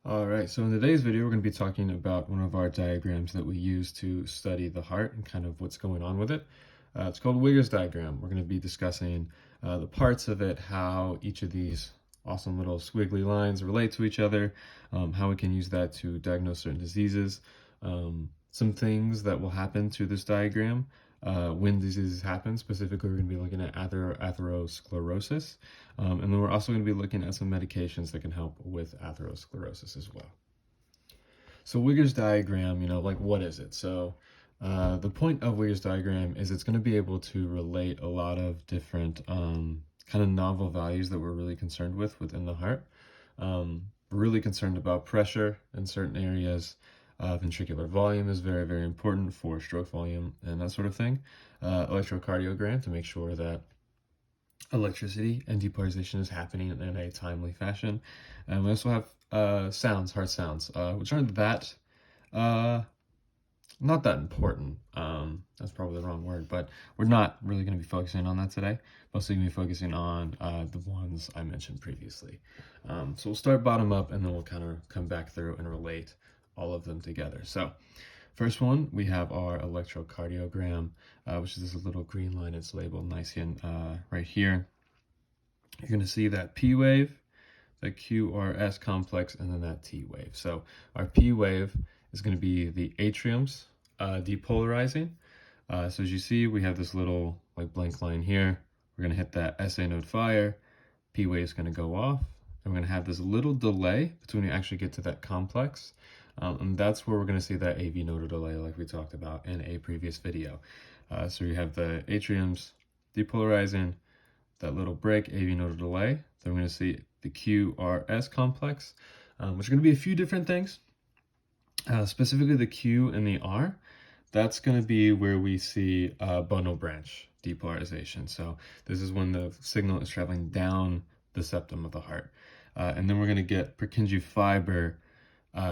All right, so in today's video, we're going to be talking about one of our diagrams that we use to study the heart and kind of what's going on with it. It's called Wigger's diagram. We're going to be discussing the parts of it, how each of these awesome little squiggly lines relate to each other, how we can use that to diagnose certain diseases, some things that will happen to this diagram when diseases happen. Specifically, we're going to be looking at atherosclerosis, and then we're also going to be looking at some medications that can help with atherosclerosis as well. So Wigger's diagram, what is it? So the point of Wigger's diagram is it's going to be able to relate a lot of different kind of novel values that we're really concerned with within the heart. We're really concerned about pressure in certain areas. Ventricular volume is very, very important for stroke volume and that sort of thing. Electrocardiogram to make sure that electricity and depolarization is happening in a timely fashion. And we also have sounds, heart sounds, which aren't that, not that important. That's probably the wrong word, but we're not really going to be focusing on that today. Mostly going to be focusing on the ones I mentioned previously. So we'll start bottom up and then we'll kind of come back through and relate all of them together. So first one, we have our electrocardiogram, which is this little green line. It's labeled nice and right here. You're going to see that P wave, the QRS complex, and then that T wave. So our P wave is going to be the atriums depolarizing. So as you see, we have this little blank line here. We're going to hit that SA node fire. P wave is going to go off. And we're going to have this little delay between we actually get to that complex. And that's where we're going to see that AV nodal delay like we talked about in a previous video. So you have the atriums depolarizing, that little break, AV nodal delay. Then we're going to see the QRS complex, which are going to be a few different things. Specifically the Q and the R, that's going to be where we see bundle branch depolarization. So this is when the signal is traveling down the septum of the heart. And then we're going to get Purkinje fiber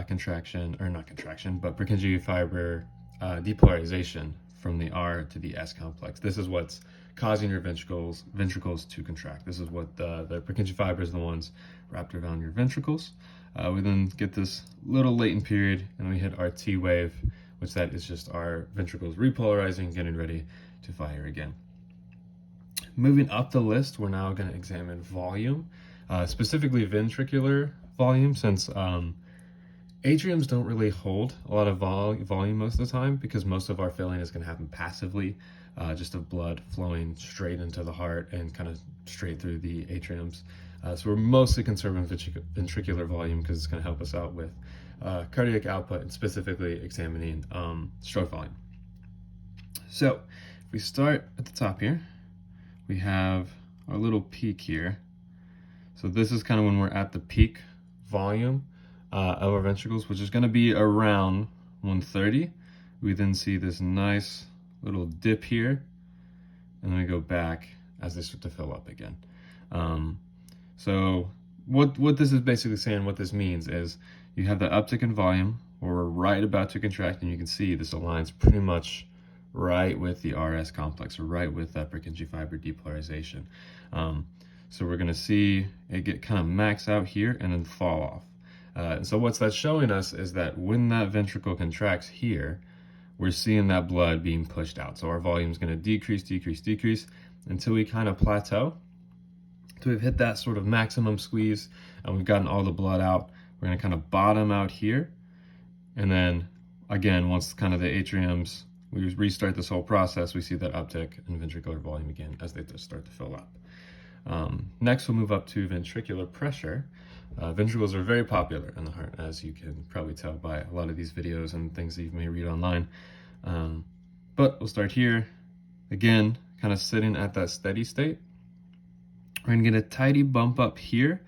contraction, or not contraction, but Purkinje fiber depolarization from the R to the S complex. This is what's causing your ventricles to contract. This is what the Purkinje fibers are the ones wrapped around your ventricles. We then get this little latent period and we hit our T wave, which that is just our ventricles repolarizing, getting ready to fire again. Moving up the list, we're now going to examine volume, specifically ventricular volume, since atriums don't really hold a lot of volume most of the time because most of our filling is going to happen passively, just of blood flowing straight into the heart and kind of straight through the atriums. So we're mostly concerned with ventricular volume because it's going to help us out with cardiac output and specifically examining stroke volume. So if we start at the top here, we have our little peak here. So this is kind of when we're at the peak volume of our ventricles, which is going to be around 130. We then see this nice little dip here, and then we go back as they start to fill up again. So what this is basically saying, what this means is you have the uptick in volume where we're right about to contract, and you can see this aligns pretty much right with the RS complex, or right with that Purkinje fiber depolarization. So we're going to see it get kind of max out here and then fall off. And so what's that showing us is that when that ventricle contracts here, we're seeing that blood being pushed out. So our volume is going to decrease until we kind of plateau. So we've hit that sort of maximum squeeze and we've gotten all the blood out. We're going to kind of bottom out here. And then again, once kind of the atriums, we restart this whole process, we see that uptick in ventricular volume again as they just start to fill up. Next, we'll move up to ventricular pressure. Ventricles are very popular in the heart, as you can probably tell by a lot of these videos and things that you may read online. But we'll start here. Again, kind of sitting at that steady state. We're going to get a tidy bump up here,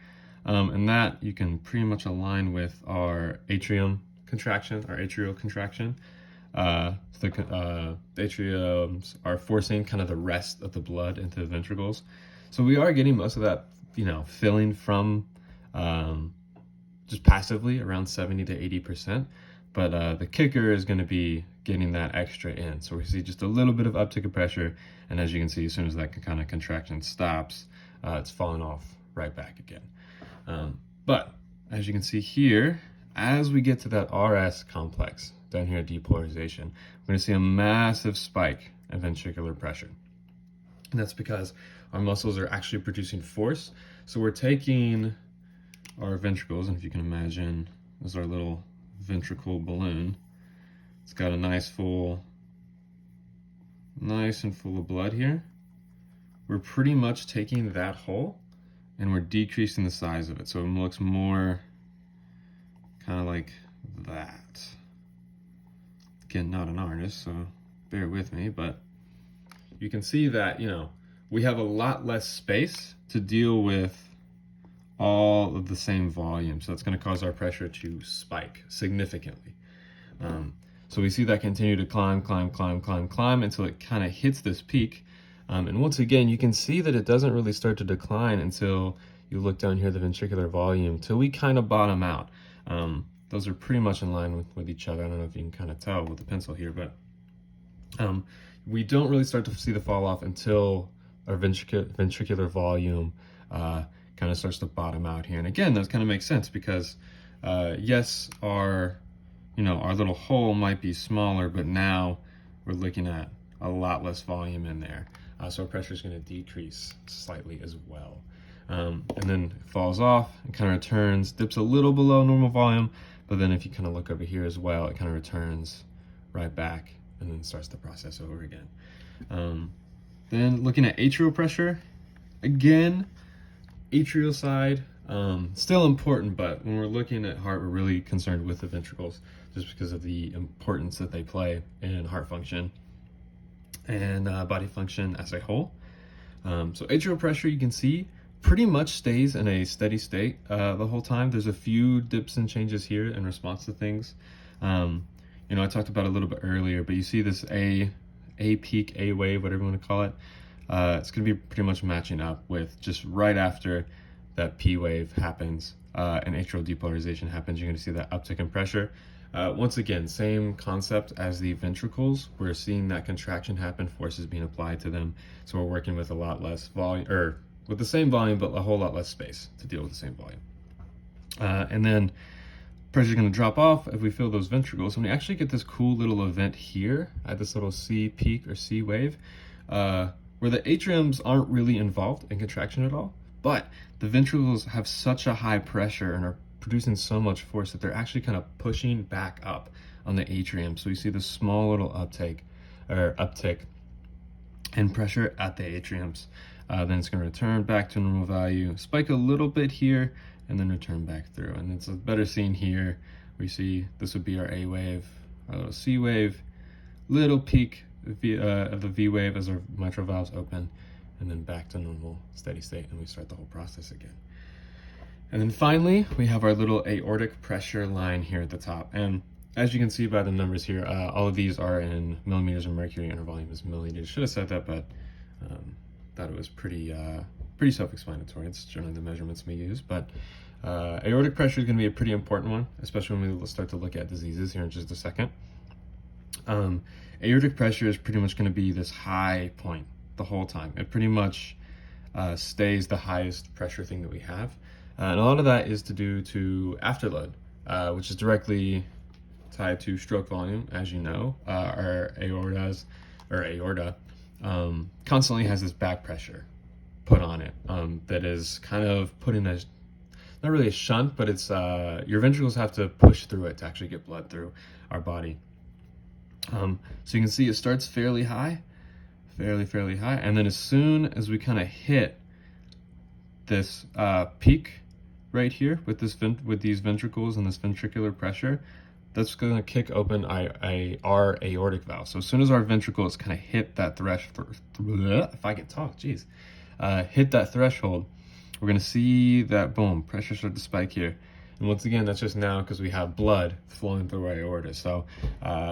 and that you can pretty much align with our atrium contraction, our atrial contraction. The atriums are forcing kind of the rest of the blood into the ventricles. So we are getting most of that, filling from just passively around 70 to 80%. But the kicker is going to be getting that extra in. So we see just a little bit of uptick of pressure. And as you can see, as soon as that kind of contraction stops, it's falling off right back again. But as you can see here, as we get to that RS complex down here at depolarization, we're going to see a massive spike in ventricular pressure. And that's because our muscles are actually producing force. So we're taking our ventricles, and if you can imagine, this is our little ventricle balloon. It's got a nice and full of blood here. We're pretty much taking that hole and we're decreasing the size of it. So it looks more kind of like that. Again, not an artist, so bear with me, but you can see that, we have a lot less space to deal with all of the same volume. So that's going to cause our pressure to spike significantly. So we see that continue to climb until it kind of hits this peak. And once again, you can see that it doesn't really start to decline until you look down here, the ventricular volume, till we kind of bottom out. Those are pretty much in line with each other. I don't know if you can kind of tell with the pencil here, but we don't really start to see the fall off until our ventricular volume kind of starts to bottom out here. And again, that kind of makes sense because yes, our little hole might be smaller, but now we're looking at a lot less volume in there. So our pressure is going to decrease slightly as well. And then it falls off and kind of returns, dips a little below normal volume, but then if you kind of look over here as well, it kind of returns right back and then starts the process over again. Then looking at atrial pressure, again, atrial side, still important, but when we're looking at heart, we're really concerned with the ventricles just because of the importance that they play in heart function and body function as a whole. So atrial pressure, you can see, pretty much stays in a steady state the whole time. There's a few dips and changes here in response to things. I talked about it a little bit earlier, but you see this A peak, A wave, whatever you want to call it. It's going to be pretty much matching up with just right after that P wave happens and atrial depolarization happens. You're going to see that uptick in pressure. Once again, same concept as the ventricles. We're seeing that contraction happen, forces being applied to them. So we're working with a lot less volume, or with the same volume, but a whole lot less space to deal with the same volume. And then pressure is going to drop off if we feel those ventricles. And we actually get this cool little event here at this little C peak or C wave, where the atriums aren't really involved in contraction at all, but the ventricles have such a high pressure and are producing so much force that they're actually kind of pushing back up on the atrium. So you see this small little uptick in pressure at the atriums. Then it's going to return back to normal value, spike a little bit here, and then return back through. And it's better seen here. We see this would be our A wave, our little C wave, little peak of the V wave as our mitral valves open, and then back to normal steady state, and we start the whole process again. And then finally, we have our little aortic pressure line here at the top. And as you can see by the numbers here, all of these are in millimeters of mercury, and our volume is milliliters. Should have said that, but thought it was pretty self-explanatory. It's generally the measurements we use. But aortic pressure is going to be a pretty important one, especially when we start to look at diseases here in just a second. Aortic pressure is pretty much going to be this high point the whole time. It pretty much stays the highest pressure thing that we have. And a lot of that is due to afterload, which is directly tied to stroke volume. As you know, our aorta constantly has this back pressure put on it that is kind of putting a, not really a shunt, but it's your ventricles have to push through it to actually get blood through our body. So you can see it starts fairly high, and then as soon as we kind of hit this peak right here with these ventricles and this ventricular pressure, that's going to kick open our aortic valve. So as soon as our ventricles kind of hit that threshold, if I can talk, geez, hit that threshold, we're going to see that boom, pressure start to spike here. And once again, that's just now because we have blood flowing through our aorta. So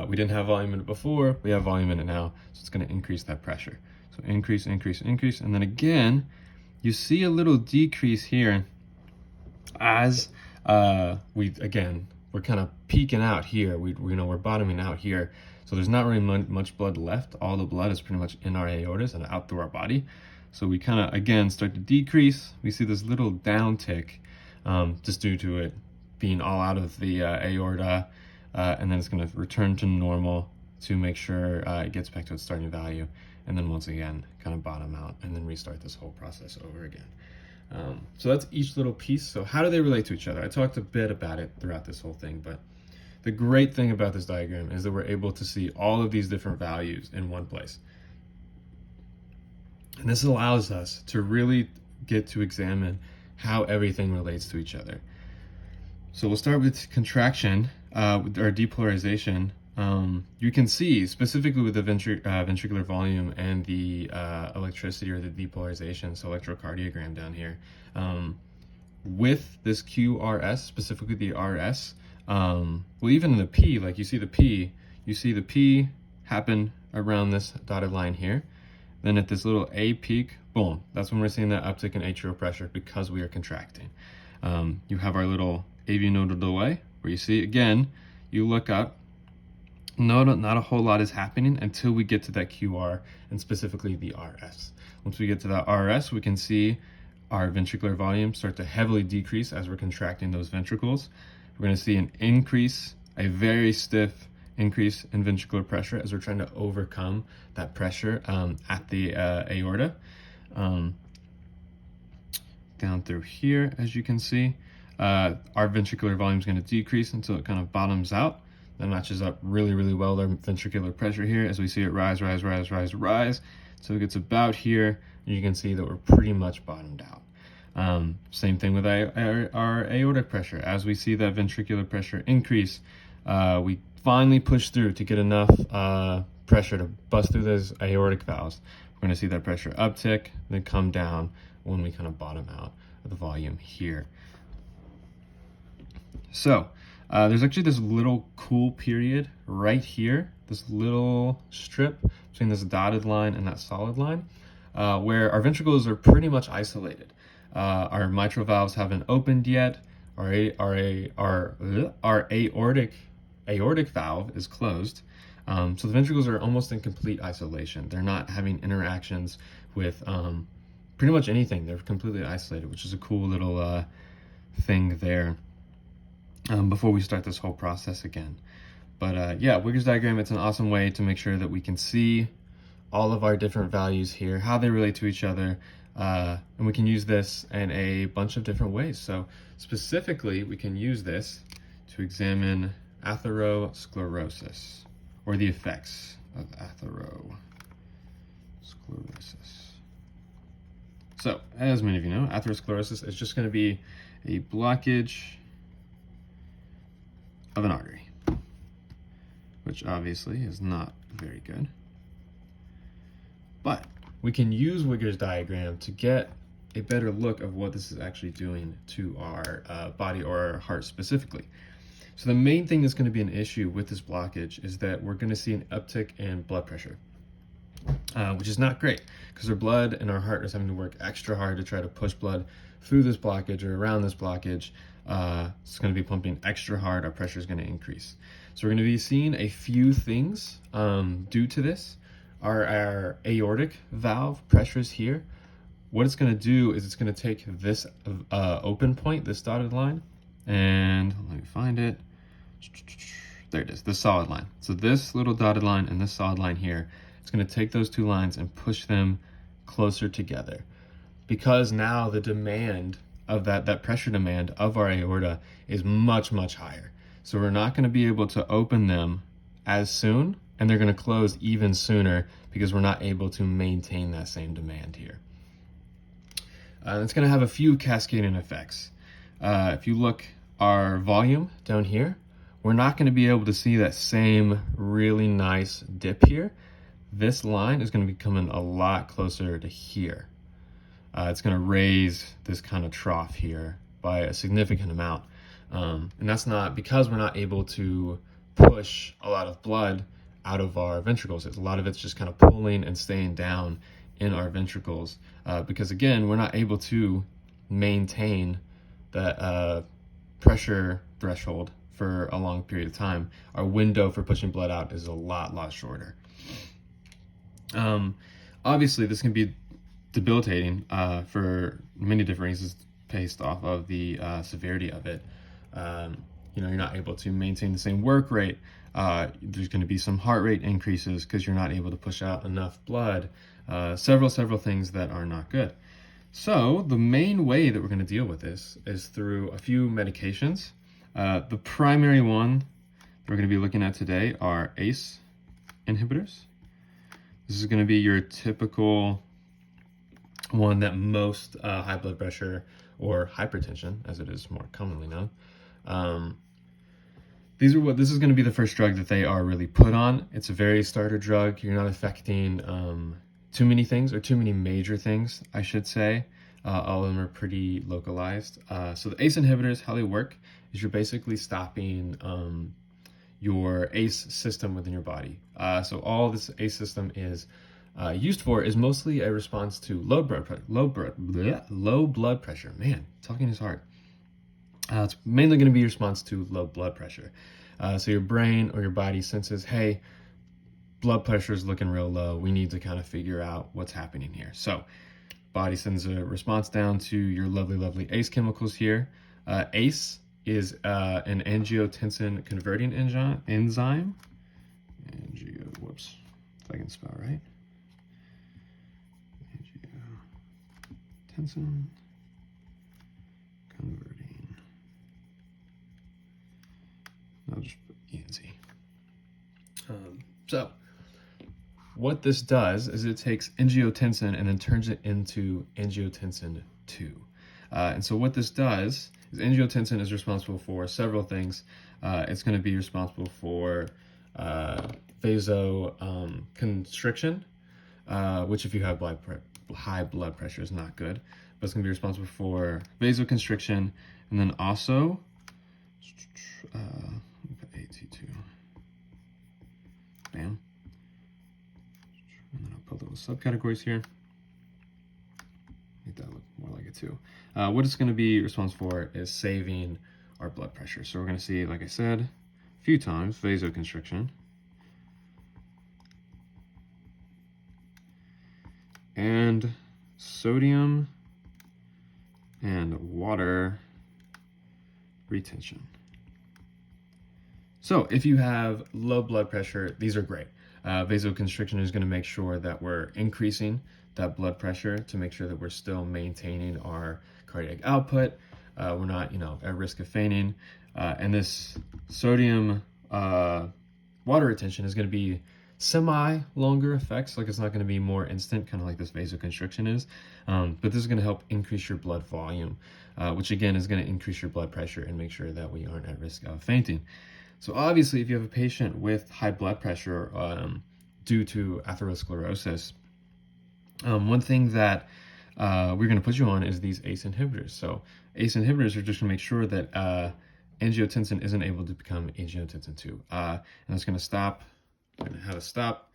we didn't have volume in it before, we have volume in it now, so it's going to increase that pressure. So increase, and then again, you see a little decrease here as we're kind of peaking out here. We're bottoming out here. So there's not really much blood left. All the blood is pretty much in our aortas and out through our body. So we kind of, again, start to decrease. We see this little downtick just due to it being all out of the aorta, and then it's going to return to normal to make sure it gets back to its starting value, and then once again kind of bottom out and then restart this whole process over again. So that's each little piece. So how do they relate to each other? I talked a bit about it throughout this whole thing, but the great thing about this diagram is that we're able to see all of these different values in one place. And this allows us to really get to examine how everything relates to each other. So we'll start with contraction, or depolarization. You can see specifically with the ventricular volume and the electricity or the depolarization, so electrocardiogram down here, with this QRS, specifically the RS, well, even in the P, like you see the P happen around this dotted line here. Then at this little A peak, boom, that's when we're seeing that uptick in atrial pressure because we are contracting. You have our little AV nodal delay where you see, again, you look up, not a whole lot is happening until we get to that QR and specifically the RS. Once we get to that RS, we can see our ventricular volume start to heavily decrease as we're contracting those ventricles. We're going to see an increase, a very stiff increase in ventricular pressure as we're trying to overcome that pressure at the aorta. Down through here, as you can see, our ventricular volume is going to decrease until it kind of bottoms out. That matches up really, really well with our ventricular pressure here as we see it rise, rise, rise, rise, rise. So it gets about here, and you can see that we're pretty much bottomed out. Same thing with our aortic pressure. As we see that ventricular pressure increase, we finally push through to get enough pressure to bust through those aortic valves. We're going to see that pressure uptick, then come down when we kind of bottom out of the volume here. So there's actually this little cool period right here, this little strip between this dotted line and that solid line, where our ventricles are pretty much isolated. Our mitral valves haven't opened yet. Our aortic valve is closed. So the ventricles are almost in complete isolation. They're not having interactions with pretty much anything. They're completely isolated, which is a cool little thing there before we start this whole process again. But yeah, Wigger's diagram, it's an awesome way to make sure that we can see all of our different values here, how they relate to each other, and we can use this in a bunch of different ways. So specifically, we can use this to examine atherosclerosis, or the effects of atherosclerosis. So, as many of you know, atherosclerosis is just going to be a blockage of an artery, which obviously is not very good. But we can use Wigger's diagram to get a better look of what this is actually doing to our body or our heart specifically. So the main thing that's going to be an issue with this blockage is that we're going to see an uptick in blood pressure, which is not great because our blood and our heart is having to work extra hard to try to push blood through this blockage or around this blockage. It's going to be pumping extra hard. Our pressure is going to increase. So we're going to be seeing a few things due to this. Our aortic valve pressures here. What it's going to do is it's going to take this open point, this dotted line, and let me find it. There it is, the solid line. So this little dotted line and this solid line here, it's going to take those two lines and push them closer together, because now the demand of that pressure demand of our aorta is much, much higher. So we're not going to be able to open them as soon, and they're going to close even sooner because we're not able to maintain that same demand here. It's going to have a few cascading effects. If you look our volume down here, we're not going to be able to see that same really nice dip here. This line is going to be coming a lot closer to here. It's going to raise this kind of trough here by a significant amount. And that's not because we're not able to push a lot of blood out of our ventricles. A lot of it's just kind of pulling and staying down in our ventricles because, again, we're not able to maintain that pressure threshold for a long period of time. Our window for pushing blood out is a lot shorter. Obviously, this can be debilitating for many different reasons based off of the severity of it. you're not able to maintain the same work rate. There's going to be some heart rate increases because you're not able to push out enough blood. Several things that are not good. So the main way that we're going to deal with this is through a few medications. The primary one we're going to be looking at today are ACE inhibitors. This is going to be your typical one that most high blood pressure or hypertension, as it is more commonly known, this is going to be the first drug that they are really put on. It's a very starter drug. You're not affecting too many things, or too many major things, I should say. All of them are pretty localized. So the ACE inhibitors, how they work is you're basically stopping your ACE system within your body. So all this ACE system is used for is mostly a response to low blood pressure. Man, talking is hard. It's mainly going to be a response to low blood pressure. So your brain or your body senses, hey, blood pressure is looking real low. We need to kind of figure out what's happening here. So body sends a response down to your lovely ACE chemicals here. ACE is an angiotensin converting enzyme. Whoops, if I can spell right. Angiotensin converting. I'll just put ENZ. So what this does is it takes angiotensin and then turns it into angiotensin 2. And so what this does is angiotensin is responsible for several things. It's going to be responsible for vasoconstriction, which if you have high blood pressure is not good, but it's going to be responsible for vasoconstriction, and then also AT2. Bam. And then I'll put little subcategories here. Make that look more like it too. What it's going to be responsible for is saving our blood pressure. So we're going to see, like I said, a few times, vasoconstriction. And sodium and water retention. So if you have low blood pressure, these are great. Vasoconstriction is going to make sure that we're increasing that blood pressure to make sure that we're still maintaining our cardiac output. We're not, at risk of fainting. And this sodium water retention is going to be semi-longer effects. Like, it's not going to be more instant, kind of like this vasoconstriction is. But this is going to help increase your blood volume, which again is going to increase your blood pressure and make sure that we aren't at risk of fainting. So obviously, if you have a patient with high blood pressure due to atherosclerosis, one thing that we're going to put you on is these ACE inhibitors. So ACE inhibitors are just going to make sure that angiotensin isn't able to become angiotensin 2. And that's going to stop. We're going to have a stop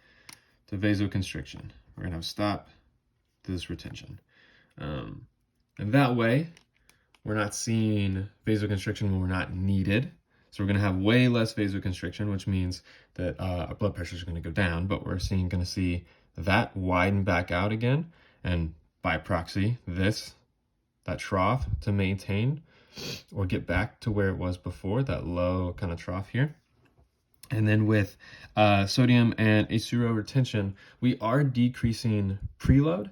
to vasoconstriction. We're going to have a stop to this retention. And that way, we're not seeing vasoconstriction when we're not needed. So we're going to have way less vasoconstriction, which means that our blood pressure is going to go down, but we're going to see that widen back out again, and by proxy, that trough to maintain or get back to where it was before, that low kind of trough here. And then with sodium and H2O retention, we are decreasing preload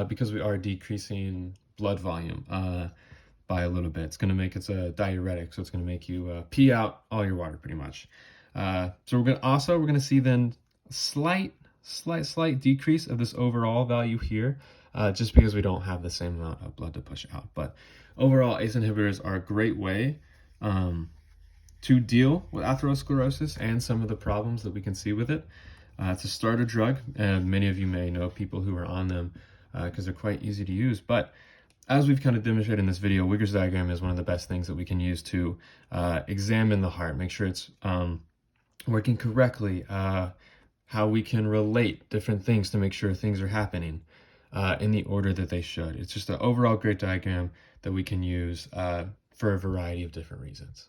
because we are decreasing blood volume by a little bit. It's going to make it's a diuretic, so it's going to make you pee out all your water pretty much. So we're going to see then slight decrease of this overall value here, just because we don't have the same amount of blood to push out. But overall, ACE inhibitors are a great way to deal with atherosclerosis and some of the problems that we can see with it. It's a starter drug, and many of you may know people who are on them because they're quite easy to use. But as we've kind of demonstrated in this video, Wigger's diagram is one of the best things that we can use to examine the heart, make sure it's working correctly, how we can relate different things to make sure things are happening in the order that they should. It's just an overall great diagram that we can use for a variety of different reasons.